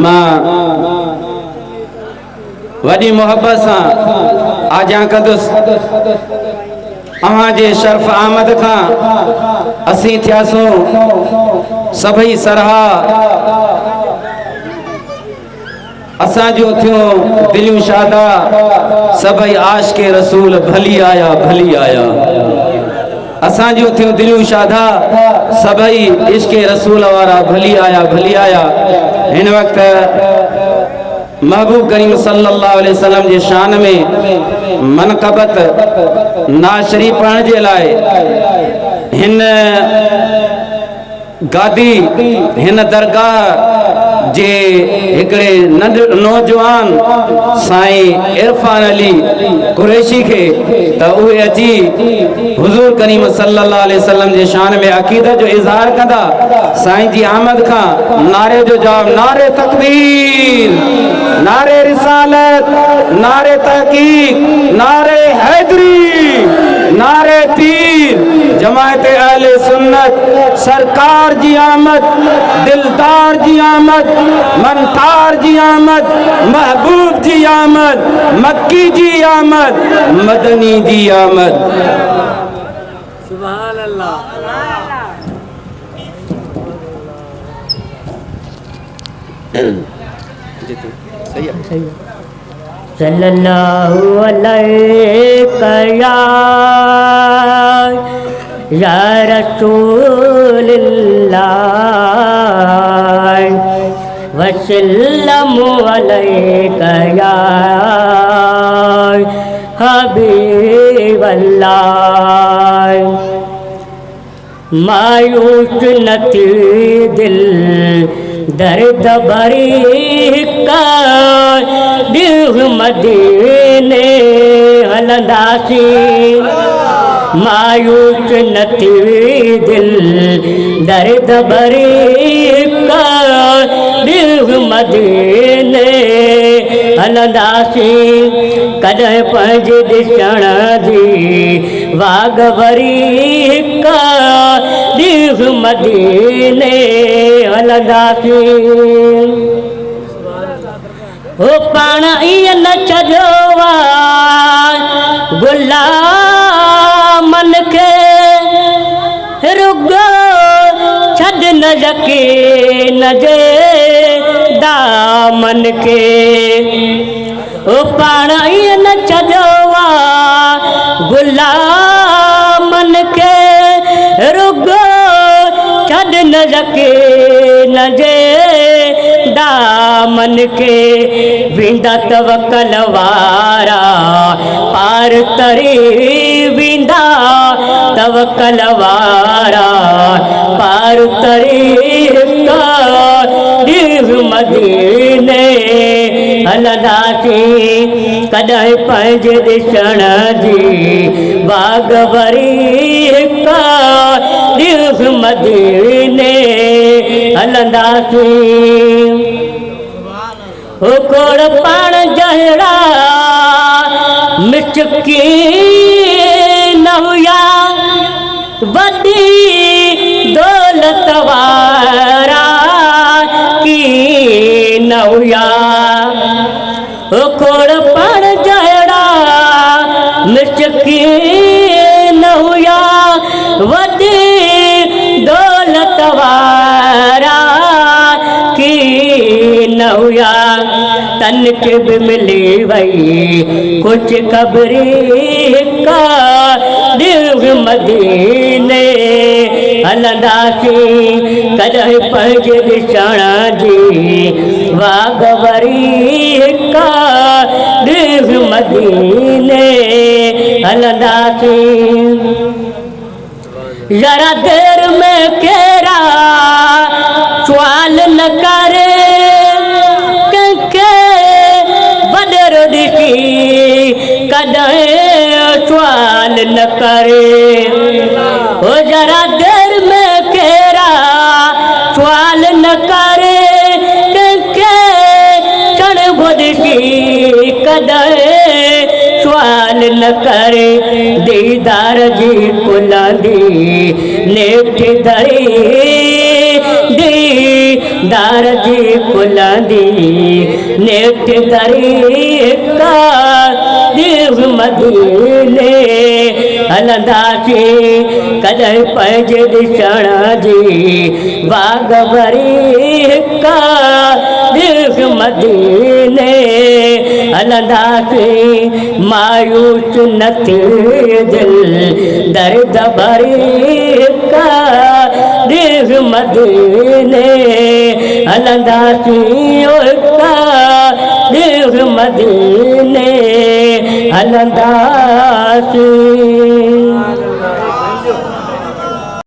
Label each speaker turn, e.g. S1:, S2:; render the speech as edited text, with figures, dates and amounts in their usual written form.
S1: मां वॾी मोहब्बत सां आजा कंदुसि अव्हां जे शर्फ आमद खां असीं थियासूं सभई सरहा असां जो थियूं दिलियूं शादा सभई आशिक़े रसूल भली आया असां जो थियूं दिलियूं शादा सभई इश्क़े रसूल वारा भली आया हिन वक्त महबूब करीम सल्लल्लाहु अलैहि वसल्लम जे शान में मनक़बत नाज़ शरीफ पढ़ण जे लाइ हिन गादी हिन दरगाह जे हिकड़े नौजवान साईं इरफान अली कुरैशी के त उहे अची हुजूर करीम सल्लल्लाहु अलैहि वसल्लम जे शान में अक़ीदत जो इज़हार कंदा साईं जी आमद खां नारे जो जवाब नारे तकबीर नारे रिसालत नारे तहकीक नारे हैदरी नारे पीर जमायत अहले सुन्नत सरकार जी आमद दिलदार जी आमद मनतार जी आमद महबूब जी आमद मक्की जी आमद मदनी जी आमद सुभान अल्लाह
S2: सल्लल्लाहु अलैहि या रसूलल्लाह वसल्लमु अलैका या हबीबल्लाह मायूस न थी दिल दर्द भरी का दिल मदीने हलंदासी मायूस न थी दिल दर्द भरी का दिल मदीने हलंदासी कॾहिं पंहिंजे ॾिसण जी वाग भरी का दिल मदीने हलंदासी ओ पाण ईअं न छॾियो गुलामन खे रुॻो छॾ न यकीन जे दामन खे ओ पाण ईअं न छॾियो गुलामन खे रुॻो छॾ न यकीन जे दामन के विंदा तवक्कल वारा पार तरी विंदा तवक्कल वारा पार तरी दिल मदीने हलंदासी कॾहिं पंहिंजे ॾिसण जी बाग भरी दिल मदीने हलंदासी हो कोड़ पाण जहिड़ा मिचकी न हुया वॾी दौलत वारा की न हुया हो कोड़ पाण जहिड़ा मिचकी न हुया वॾी दौलत वारा की न हुया तन के भी मिली वही कुछ कबरी का दिल मदीने हलंदासी कॾहिं पंहिंजे ॾिसण जी वाग भरी का दिल मदीने हलंदासी जरा देर में केरा सवाल न करे कंहिंखे वॾेरो ॾिसी कॾहिं सवाल न करे हो जरा देर में केरा सवाल न करे कंहिंखे क्षण ॾिसी कॾहिं सवाल न करे दीदार जी कुलंदी नेठ धरी दार जी खुलंदी नेठ दरीका देव मदीने हलंदासीं कॾहिं पंहिंजे ॾिसण जी बाग भरीका देव मदीने हलंदासीं मायूस न थी दिल दर्द भरीका देव मदीने हलंदासीं ओका देव मदीने हलंदासीं।